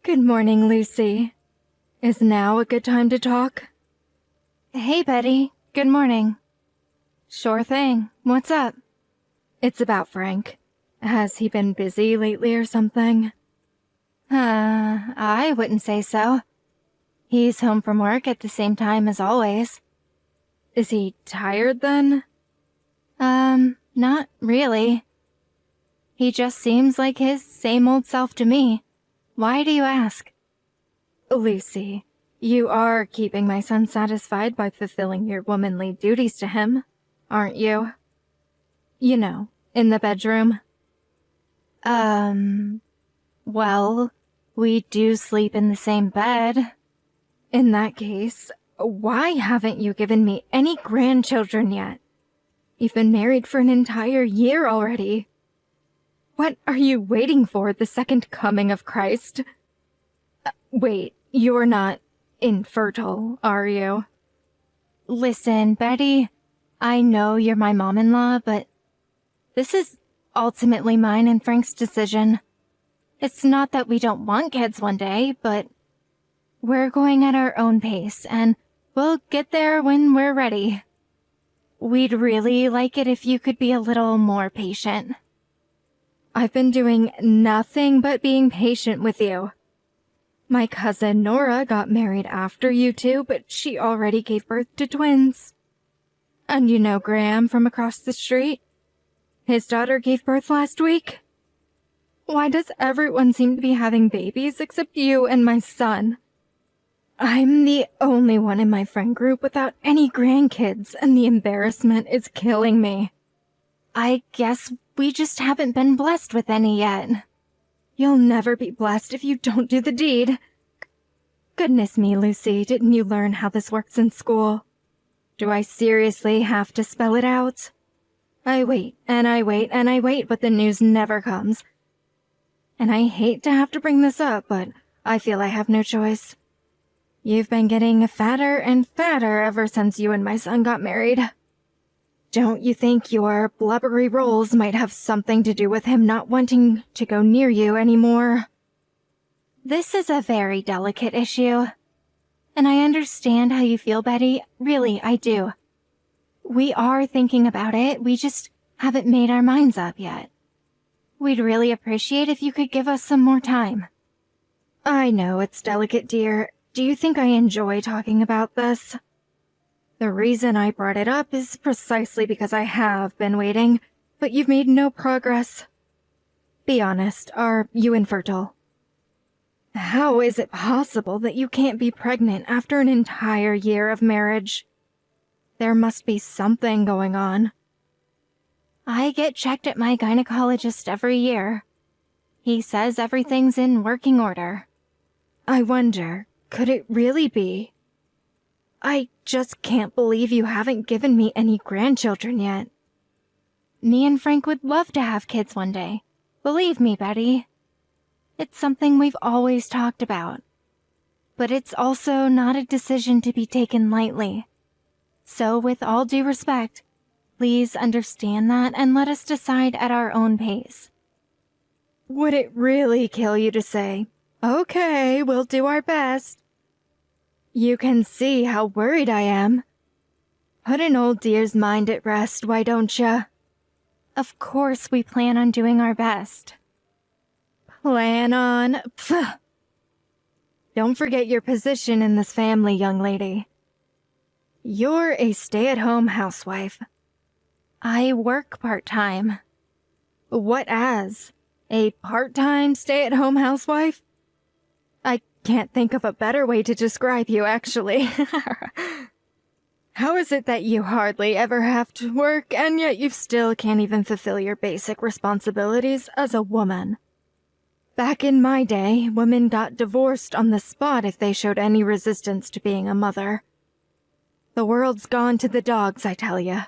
Good morning, Lucy. Is now a good time to talk? Hey, Betty. Good morning. Sure thing. What's up? It's about Frank. Has he been busy lately or something? I wouldn't say so. He's home from work at the same time as always. Is he tired then? Not really. He just seems like his same old self to me. Why do you ask? Lucy, you are keeping my son satisfied by fulfilling your womanly duties to him, aren't you? You know, in the bedroom. Well, we do sleep in the same bed. In that case, why haven't you given me any grandchildren yet? You've been married for an entire year already. What are you waiting for, the second coming of Christ? Wait, you're not infertile, are you? Listen, Betty, I know you're my mom-in-law, but this is ultimately mine and Frank's decision. It's not that we don't want kids one day, but we're going at our own pace, and we'll get there when we're ready. We'd really like it if you could be a little more patient. I've been doing nothing but being patient with you. My cousin Nora got married after you two, but she already gave birth to twins. And you know Graham from across the street? His daughter gave birth last week. Why does everyone seem to be having babies except you and my son? I'm the only one in my friend group without any grandkids, and the embarrassment is killing me. I guess we just haven't been blessed with any yet. You'll never be blessed if you don't do the deed. Goodness me, Lucy, didn't you learn how this works in school? Do I seriously have to spell it out? I wait, and I wait, and I wait, but the news never comes. And I hate to have to bring this up, but I feel I have no choice. You've been getting fatter and fatter ever since you and my son got married. Don't you think your blubbery rolls might have something to do with him not wanting to go near you anymore? This is a very delicate issue. And I understand how you feel, Betty. Really, I do. We are thinking about it. We just haven't made our minds up yet. We'd really appreciate if you could give us some more time. I know it's delicate, dear. Do you think I enjoy talking about this? The reason I brought it up is precisely because I have been waiting, but you've made no progress. Be honest, are you infertile? How is it possible that you can't be pregnant after an entire year of marriage? There must be something going on. I get checked at my gynecologist every year. He says everything's in working order. I wonder, could it really be? I just can't believe you haven't given me any grandchildren yet. Me and Frank would love to have kids one day. Believe me, Betty. It's something we've always talked about. But it's also not a decision to be taken lightly. So with all due respect, please understand that and let us decide at our own pace. Would it really kill you to say, "Okay, we'll do our best"? You can see how worried I am. Put an old dear's mind at rest, why don't ya? Of course we plan on doing our best. Plan on? Pfft. Don't forget your position in this family, young lady. You're a stay-at-home housewife. I work part-time. What as? A part-time stay-at-home housewife? I can't think of a better way to describe you, actually. How is it that you hardly ever have to work, and yet you still can't even fulfill your basic responsibilities as a woman? Back in my day, women got divorced on the spot if they showed any resistance to being a mother. The world's gone to the dogs, I tell ya.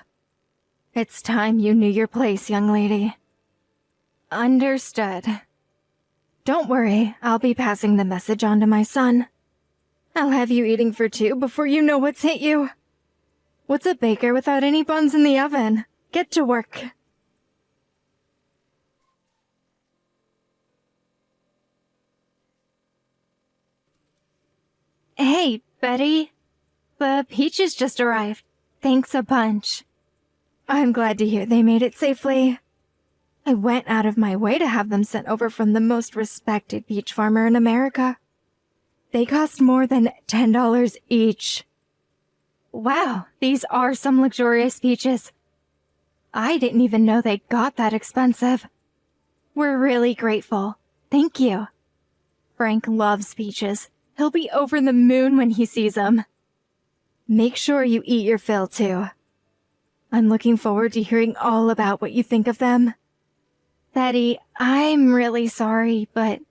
It's time you knew your place, young lady. Understood. Don't worry, I'll be passing the message on to my son. I'll have you eating for two before you know what's hit you. What's a baker without any buns in the oven? Get to work. Hey, Betty. The peaches just arrived. Thanks a bunch. I'm glad to hear they made it safely. I went out of my way to have them sent over from the most respected peach farmer in America. They cost more than $10 each. Wow, these are some luxurious peaches. I didn't even know they got that expensive. We're really grateful. Thank you. Frank loves peaches. He'll be over the moon when he sees them. Make sure you eat your fill, too. I'm looking forward to hearing all about what you think of them. Betty, I'm really sorry, but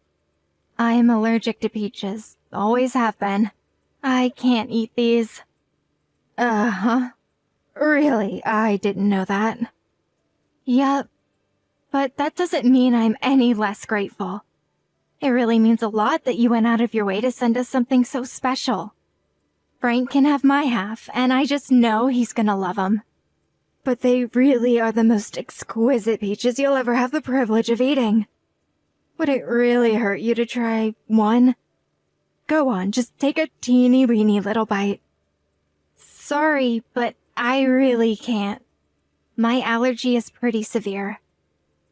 I'm allergic to peaches. Always have been. I can't eat these. Uh-huh. Really? I didn't know that. Yep. But that doesn't mean I'm any less grateful. It really means a lot that you went out of your way to send us something so special. Frank can have my half, and I just know he's gonna love them. But they really are the most exquisite peaches you'll ever have the privilege of eating. Would it really hurt you to try one? Go on, just take a teeny-weeny little bite. Sorry, but I really can't. My allergy is pretty severe.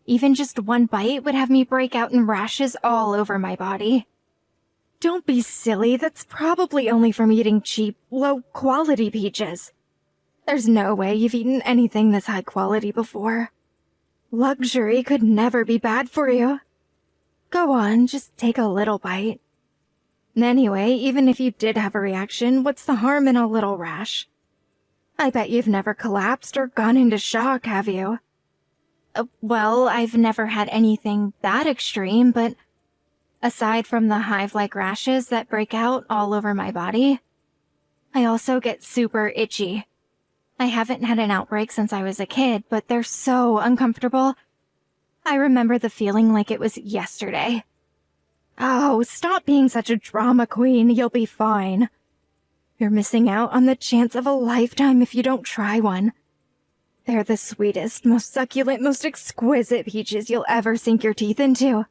Even just one bite would have me break out in rashes all over my body. Don't be silly, that's probably only from eating cheap, low-quality peaches. There's no way you've eaten anything this high quality before. Luxury could never be bad for you. Go on, just take a little bite. Anyway, even if you did have a reaction, what's the harm in a little rash? I bet you've never collapsed or gone into shock, have you? Well, I've never had anything that extreme, but aside from the hive-like rashes that break out all over my body, I also get super itchy. I haven't had an outbreak since I was a kid, but they're so uncomfortable. I remember the feeling like it was yesterday. Oh, stop being such a drama queen. You'll be fine. You're missing out on the chance of a lifetime if you don't try one. They're the sweetest, most succulent, most exquisite peaches you'll ever sink your teeth into.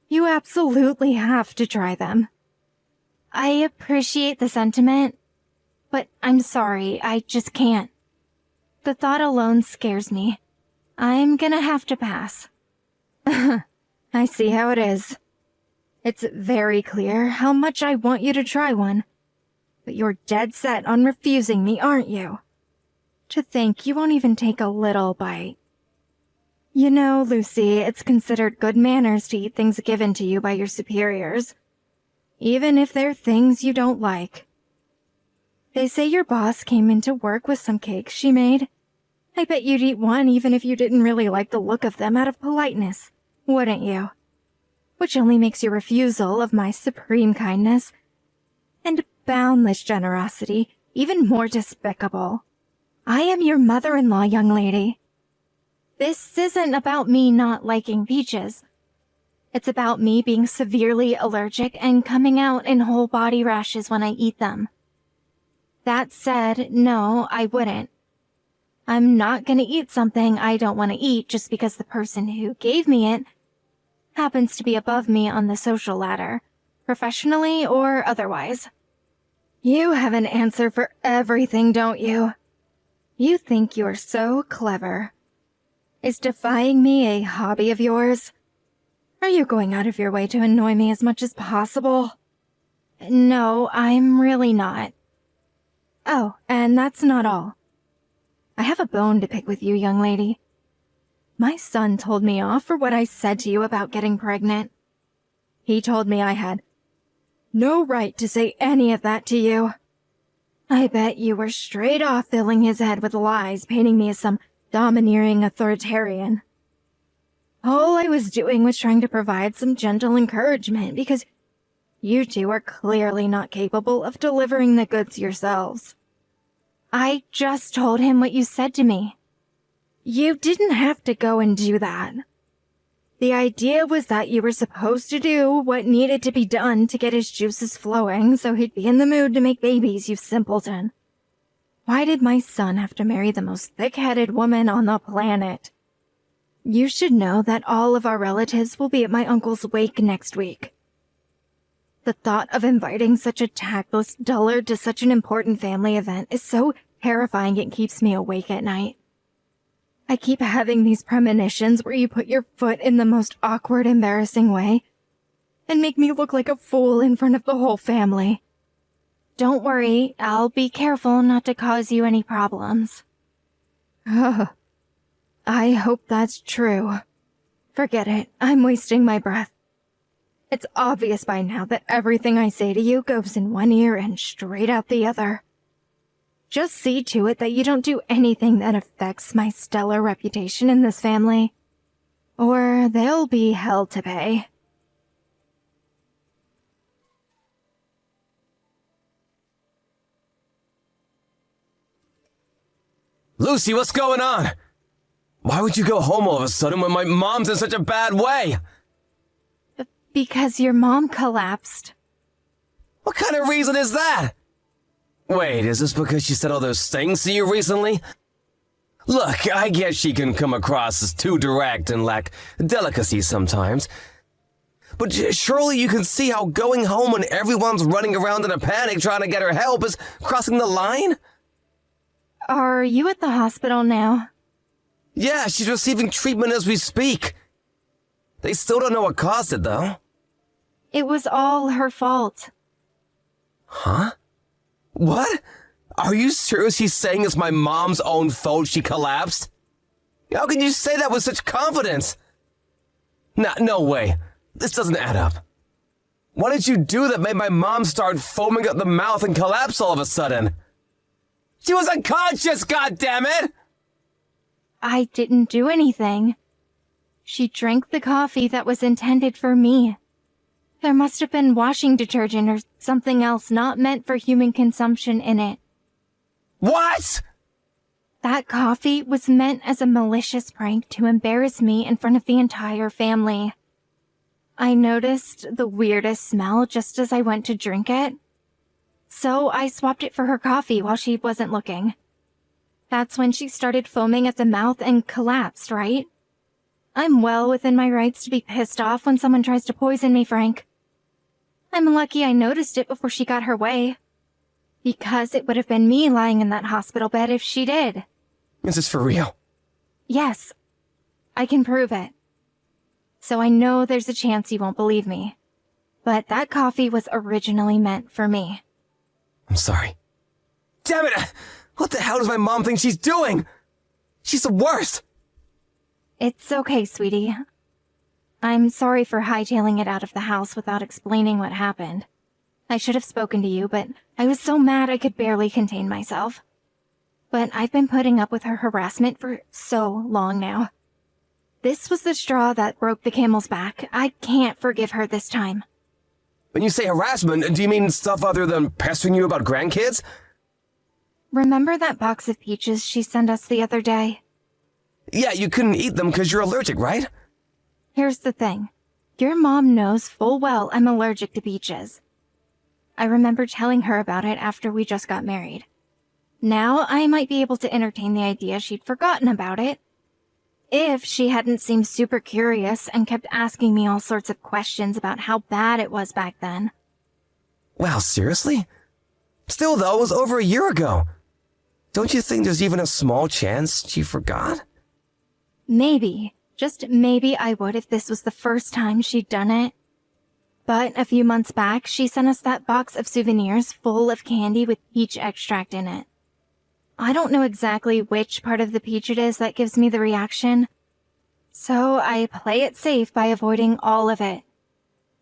You absolutely have to try them. I appreciate the sentiment, but I'm sorry, I just can't. The thought alone scares me. I'm gonna have to pass. I see how it is. It's very clear how much I want you to try one. But you're dead set on refusing me, aren't you? To think you won't even take a little bite. You know, Lucy, it's considered good manners to eat things given to you by your superiors, even if they're things you don't like. They say your boss came into work with some cakes she made. I bet you'd eat one even if you didn't really like the look of them out of politeness, wouldn't you? Which only makes your refusal of my supreme kindness and boundless generosity even more despicable. I am your mother-in-law, young lady. This isn't about me not liking peaches. It's about me being severely allergic and coming out in whole body rashes when I eat them. That said, no, I wouldn't. I'm not gonna eat something I don't want to eat just because the person who gave me it happens to be above me on the social ladder, professionally or otherwise. You have an answer for everything, don't you? You think you're so clever. Is defying me a hobby of yours? Are you going out of your way to annoy me as much as possible? No, I'm really not. Oh, and that's not all. I have a bone to pick with you, young lady. My son told me off for what I said to you about getting pregnant. He told me I had no right to say any of that to you. I bet you were straight off filling his head with lies, painting me as some domineering authoritarian. All I was doing was trying to provide some gentle encouragement because you two are clearly not capable of delivering the goods yourselves. I just told him what you said to me. You didn't have to go and do that. The idea was that you were supposed to do what needed to be done to get his juices flowing so he'd be in the mood to make babies, you simpleton. Why did my son have to marry the most thick-headed woman on the planet? You should know that all of our relatives will be at my uncle's wake next week. The thought of inviting such a tactless dullard to such an important family event is so terrifying it keeps me awake at night. I keep having these premonitions where you put your foot in the most awkward, embarrassing way and make me look like a fool in front of the whole family. Don't worry, I'll be careful not to cause you any problems. I hope that's true. Forget it, I'm wasting my breath. It's obvious by now that everything I say to you goes in one ear and straight out the other. Just see to it that you don't do anything that affects my stellar reputation in this family, or there'll be hell to pay. Lucy, what's going on? Why would you go home all of a sudden when my mom's in such a bad way? Because your mom collapsed. What kind of reason is that? Wait, is this because she said all those things to you recently? Look, I guess she can come across as too direct and lack delicacy sometimes. But surely you can see how going home when everyone's running around in a panic trying to get her help is crossing the line? Are you at the hospital now? Yeah, she's receiving treatment as we speak. They still don't know what caused it, though. It was all her fault. Huh? What? Are you seriously saying it's my mom's own fault she collapsed? How can you say that with such confidence? No way. This doesn't add up. What did you do that made my mom start foaming at the mouth and collapse all of a sudden? She was unconscious, goddammit! I didn't do anything. She drank the coffee that was intended for me. There must have been washing detergent or something else not meant for human consumption in it. What? That coffee was meant as a malicious prank to embarrass me in front of the entire family. I noticed the weirdest smell just as I went to drink it. So I swapped it for her coffee while she wasn't looking. That's when she started foaming at the mouth and collapsed, right? I'm well within my rights to be pissed off when someone tries to poison me, Frank. I'm lucky I noticed it before she got her way. Because it would have been me lying in that hospital bed if she did. Is this for real? Yes. I can prove it. So I know there's a chance you won't believe me. But that coffee was originally meant for me. I'm sorry. Damn it! What the hell does my mom think she's doing? She's the worst! It's okay, sweetie. I'm sorry for hightailing it out of the house without explaining what happened. I should have spoken to you, but I was so mad I could barely contain myself. But I've been putting up with her harassment for so long now. This was the straw that broke the camel's back. I can't forgive her this time. When you say harassment, do you mean stuff other than pestering you about grandkids? Remember that box of peaches she sent us the other day? Yeah, you couldn't eat them because you're allergic, right? Here's the thing. Your mom knows full well I'm allergic to peaches. I remember telling her about it after we just got married. Now I might be able to entertain the idea she'd forgotten about it. If she hadn't seemed super curious and kept asking me all sorts of questions about how bad it was back then. Wow, seriously? Still though, it was over a year ago. Don't you think there's even a small chance she forgot? Maybe, just maybe I would if this was the first time she'd done it. But a few months back, she sent us that box of souvenirs full of candy with peach extract in it. I don't know exactly which part of the peach it is that gives me the reaction, so I play it safe by avoiding all of it.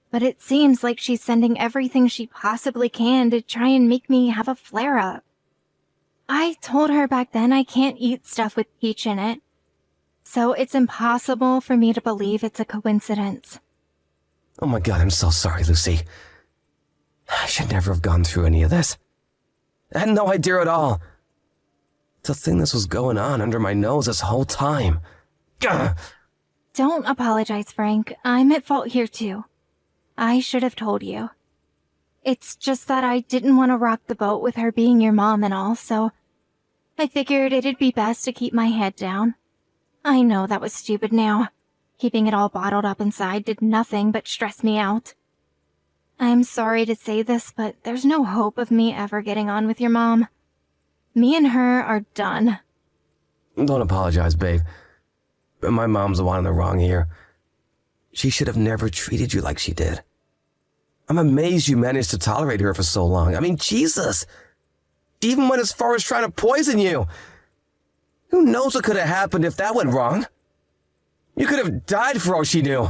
But it seems like she's sending everything she possibly can to try and make me have a flare-up. I told her back then I can't eat stuff with peach in it, so it's impossible for me to believe it's a coincidence. Oh my god, I'm so sorry, Lucy. I should never have gone through any of this. I had no idea at all. To think this was going on under my nose this whole time. Gah! Don't apologize, Frank. I'm at fault here too. I should have told you. It's just that I didn't want to rock the boat with her being your mom and all, so I figured it'd be best to keep my head down. I know that was stupid now. Keeping it all bottled up inside did nothing but stress me out. I'm sorry to say this, but there's no hope of me ever getting on with your mom. Me and her are done. Don't apologize, babe. But my mom's the one in the wrong here. She should have never treated you like she did. I'm amazed you managed to tolerate her for so long. I mean, Jesus! She even went as far as trying to poison you. Who knows what could have happened if that went wrong? You could have died for all she knew.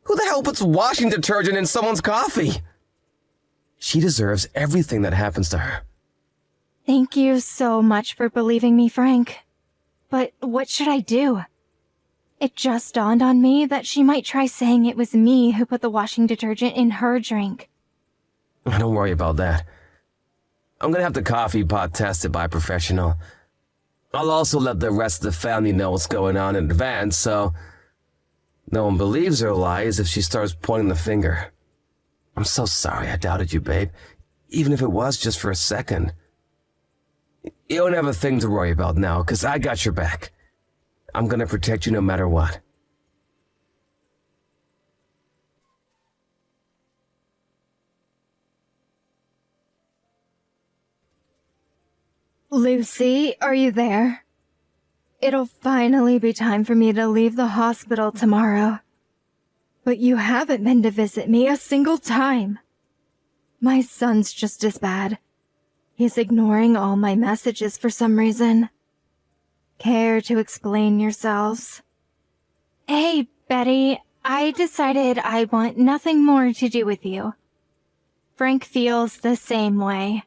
Who the hell puts washing detergent in someone's coffee? She deserves everything that happens to her. Thank you so much for believing me, Frank. But what should I do? It just dawned on me that she might try saying it was me who put the washing detergent in her drink. Don't worry about that. I'm gonna have the coffee pot tested by a professional. I'll also let the rest of the family know what's going on in advance, so no one believes her lies if she starts pointing the finger. I'm so sorry I doubted you, babe, even if it was just for a second. You don't have a thing to worry about now, 'cause I got your back. I'm gonna protect you no matter what. Lucy, are you there? It'll finally be time for me to leave the hospital tomorrow. But you haven't been to visit me a single time. My son's just as bad. He's ignoring all my messages for some reason. Care to explain yourselves? Hey, Betty, I decided I want nothing more to do with you. Frank feels the same way.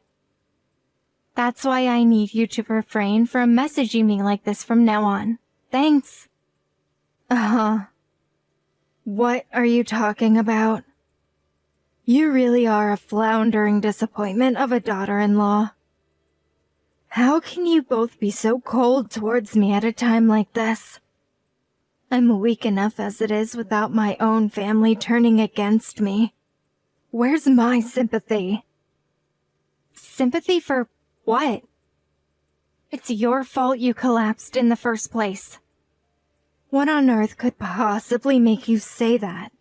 That's why I need you to refrain from messaging me like this from now on. Thanks. What are you talking about? You really are a floundering disappointment of a daughter-in-law. How can you both be so cold towards me at a time like this? I'm weak enough as it is without my own family turning against me. Where's my sympathy? Sympathy for what? It's your fault you collapsed in the first place. What on earth could possibly make you say that?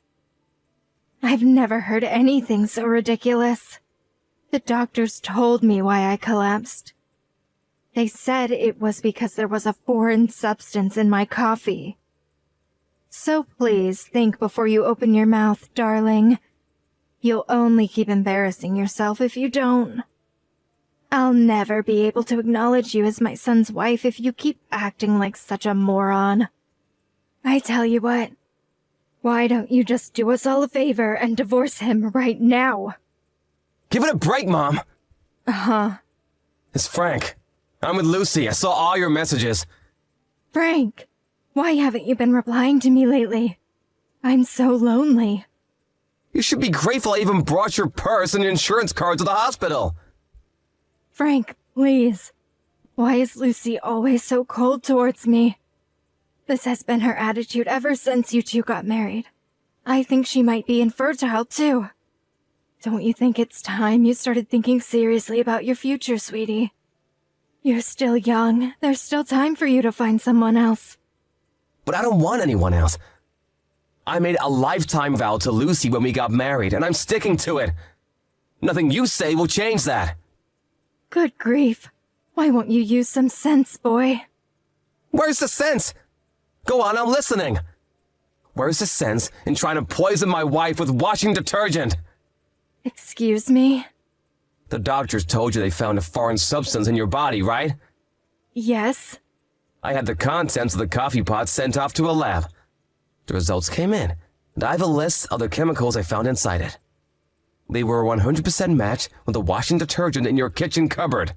I've never heard anything so ridiculous. The doctors told me why I collapsed. They said it was because there was a foreign substance in my coffee. So please think before you open your mouth, darling. You'll only keep embarrassing yourself if you don't. I'll never be able to acknowledge you as my son's wife if you keep acting like such a moron. I tell you what, why don't you just do us all a favor and divorce him right now? Give it a break, Mom! Uh-huh. It's Frank. I'm with Lucy. I saw all your messages. Frank, why haven't you been replying to me lately? I'm so lonely. You should be grateful I even brought your purse and insurance card to the hospital. Frank, please. Why is Lucy always so cold towards me? This has been her attitude ever since you two got married. I think she might be infertile, too. Don't you think it's time you started thinking seriously about your future, sweetie? You're still young. There's still time for you to find someone else. But I don't want anyone else. I made a lifetime vow to Lucy when we got married, and I'm sticking to it. Nothing you say will change that. Good grief. Why won't you use some sense, boy? Where's the sense? Go on, I'm listening. Where's the sense in trying to poison my wife with washing detergent? Excuse me? The doctors told you they found a foreign substance in your body, right? Yes. I had the contents of the coffee pot sent off to a lab. The results came in, and I have a list of the chemicals I found inside it. They were 100% matched with the washing detergent in your kitchen cupboard.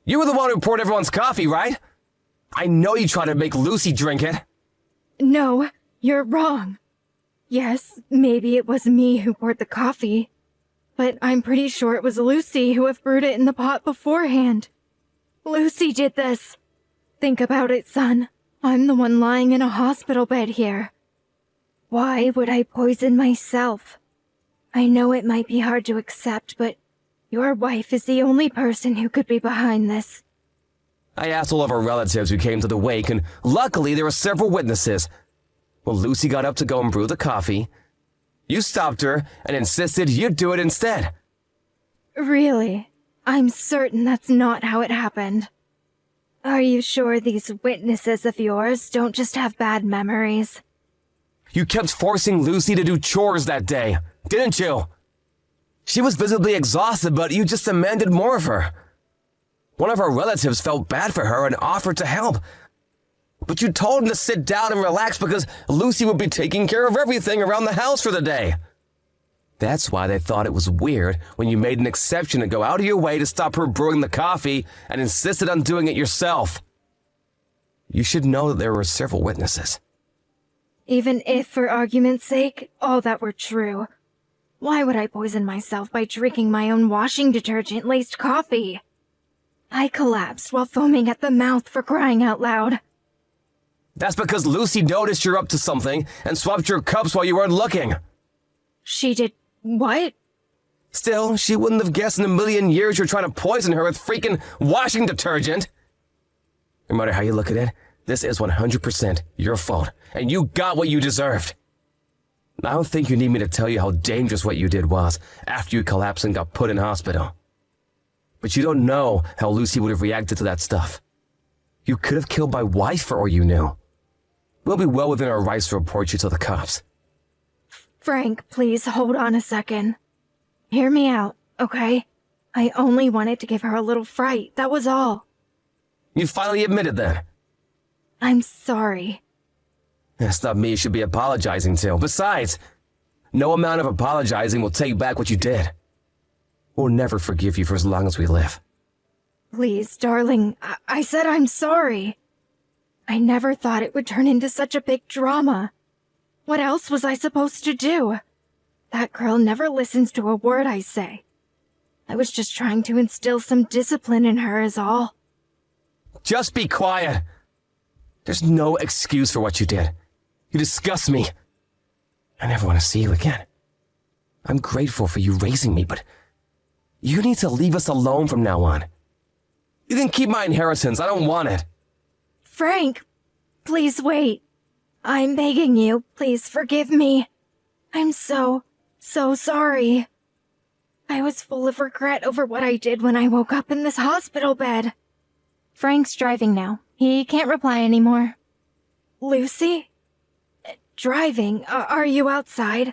You were the one who poured everyone's coffee, right? I know you tried to make Lucy drink it. No, you're wrong. Yes, maybe it was me who poured the coffee, but I'm pretty sure it was Lucy who have brewed it in the pot beforehand. Lucy did this. Think about it, son. I'm the one lying in a hospital bed here. Why would I poison myself? I know it might be hard to accept, but your wife is the only person who could be behind this. I asked all of our relatives who came to the wake, and luckily there were several witnesses. When Lucy got up to go and brew the coffee, You stopped her and insisted you'd do it instead. Really? I'm certain that's not how it happened. Are you sure these witnesses of yours don't just have bad memories? You kept forcing Lucy to do chores that day, didn't you? She was visibly exhausted, but you just demanded more of her. One of her relatives felt bad for her and offered to help. But you told him to sit down and relax because Lucy would be taking care of everything around the house for the day. That's why they thought it was weird when you made an exception to go out of your way to stop her brewing the coffee and insisted on doing it yourself. You should know that there were several witnesses. Even if, for argument's sake, all that were true, why would I poison myself by drinking my own washing detergent-laced coffee? I collapsed while foaming at the mouth, for crying out loud. That's because Lucy noticed you're up to something and swapped your cups while you weren't looking. She did what? Still, she wouldn't have guessed in a million years you're trying to poison her with freaking washing detergent. No matter how you look at it, this is 100% your fault, and you got what you deserved. I don't think you need me to tell you how dangerous what you did was after you collapsed and got put in hospital. But you don't know how Lucy would have reacted to that stuff. You could have killed my wife for all you knew. We'll be well within our rights to report you to the cops. Frank, please hold on a second. Hear me out, okay? I only wanted to give her a little fright, that was all. You finally admitted then. I'm sorry. That's not me you should be apologizing to. Besides, no amount of apologizing will take back what you did. We'll never forgive you for as long as we live. Please, darling, I said I'm sorry. I never thought it would turn into such a big drama. What else was I supposed to do? That girl never listens to a word I say. I was just trying to instill some discipline in her is all. Just be quiet. There's no excuse for what you did. You disgust me. I never want to see you again. I'm grateful for you raising me, but you need to leave us alone from now on. You can keep my inheritance. I don't want it. Frank, please wait. I'm begging you, please forgive me. I'm so sorry. I was full of regret over what I did when I woke up in this hospital bed. Frank's driving now. He can't reply anymore. Lucy? Driving? Are you outside?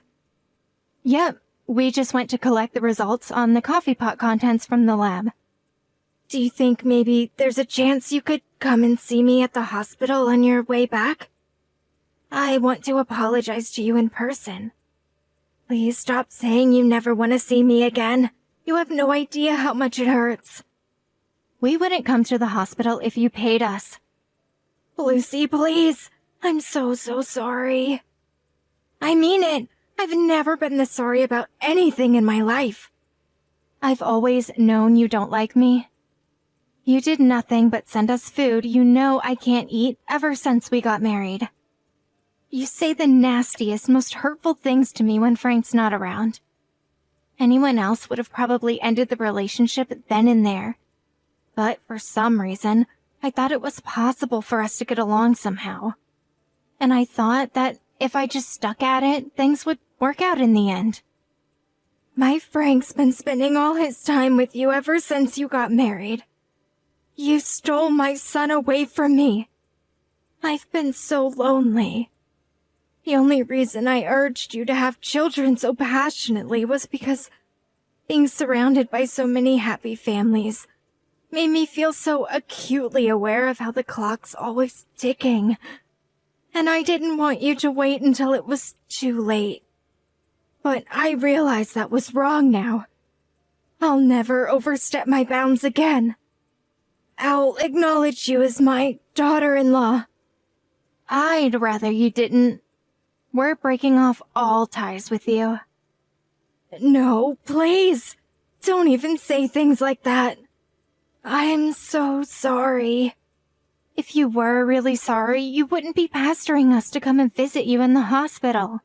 Yep, we just went to collect the results on the coffee pot contents from the lab. Do you think maybe there's a chance you could come and see me at the hospital on your way back? I want to apologize to you in person. Please stop saying you never want to see me again. You have no idea how much it hurts. We wouldn't come to the hospital if you paid us. Lucy, please. I'm so sorry. I mean it. I've never been this sorry about anything in my life. I've always known you don't like me. You did nothing but send us food you know I can't eat ever since we got married. You say the nastiest, most hurtful things to me when Frank's not around. Anyone else would have probably ended the relationship then and there. But for some reason, I thought it was possible for us to get along somehow. And I thought that if I just stuck at it, things would work out in the end. My Frank's been spending all his time with you ever since you got married. You stole my son away from me. I've been so lonely. The only reason I urged you to have children so passionately was because being surrounded by so many happy families made me feel so acutely aware of how the clock's always ticking. And I didn't want you to wait until it was too late. But I realize that was wrong now. I'll never overstep my bounds again. I'll acknowledge you as my daughter-in-law. I'd rather you didn't. We're breaking off all ties with you. No, please. Don't even say things like that. I'm so sorry. If you were really sorry, you wouldn't be pestering us to come and visit you in the hospital.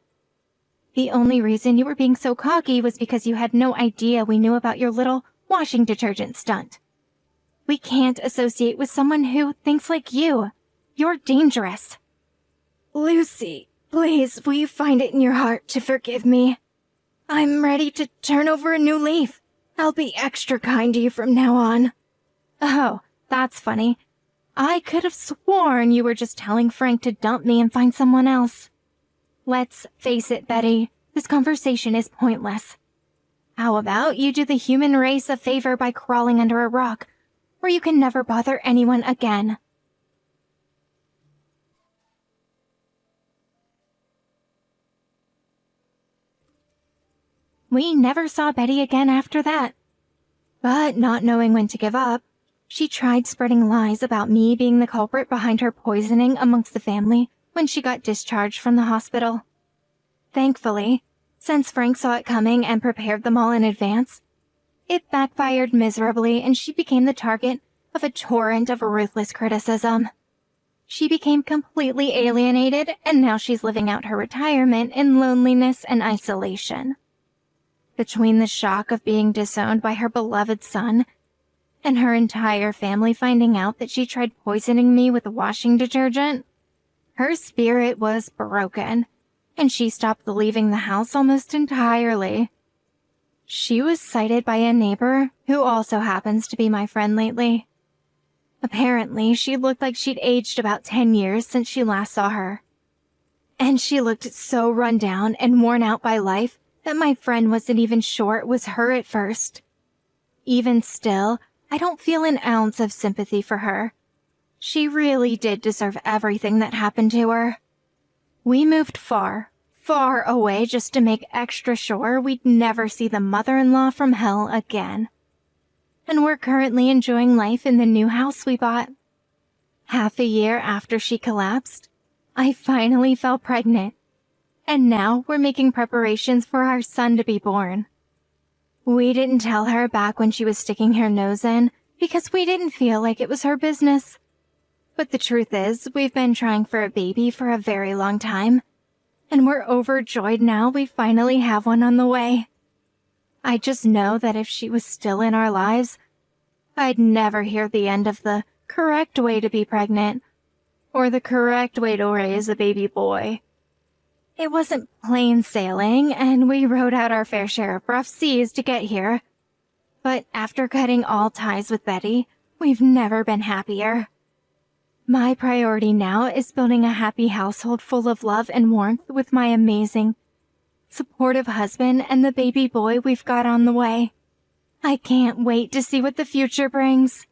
The only reason you were being so cocky was because you had no idea we knew about your little washing detergent stunt. We can't associate with someone who thinks like you. You're dangerous. Lucy, Please, will you find it in your heart to forgive me? I'm ready to turn over a new leaf. I'll be extra kind to you from now on. Oh, that's funny. I could have sworn you were just telling Frank to dump me and find someone else. Let's face it, Betty. This conversation is pointless. How about you do the human race a favor by crawling under a rock, where you can never bother anyone again? We never saw Betty again after that. But not knowing when to give up, she tried spreading lies about me being the culprit behind her poisoning amongst the family when she got discharged from the hospital. Thankfully, since Frank saw it coming and prepared them all in advance, it backfired miserably and she became the target of a torrent of ruthless criticism. She became completely alienated and now she's living out her retirement in loneliness and isolation. Between the shock of being disowned by her beloved son and her entire family finding out that she tried poisoning me with washing detergent, her spirit was broken, and she stopped leaving the house almost entirely. She was cited by a neighbor who also happens to be my friend lately. Apparently, she looked like she'd aged about 10 years since she last saw her. And she looked so run down and worn out by life that my friend wasn't even sure it was her at first. Even still, I don't feel an ounce of sympathy for her. She really did deserve everything that happened to her. We moved far, far away just to make extra sure we'd never see the mother-in-law from hell again. And we're currently enjoying life in the new house we bought. Half a year after she collapsed, I finally fell pregnant. And now we're making preparations for our son to be born. We didn't tell her back when she was sticking her nose in because we didn't feel like it was her business. But the truth is, we've been trying for a baby for a very long time, and we're overjoyed now we finally have one on the way. I just know that if she was still in our lives, I'd never hear the end of the correct way to be pregnant or the correct way to raise a baby boy. It wasn't plain sailing, and we rode out our fair share of rough seas to get here. But after cutting all ties with Betty, we've never been happier. My priority now is building a happy household full of love and warmth with my amazing, supportive husband and the baby boy we've got on the way. I can't wait to see what the future brings.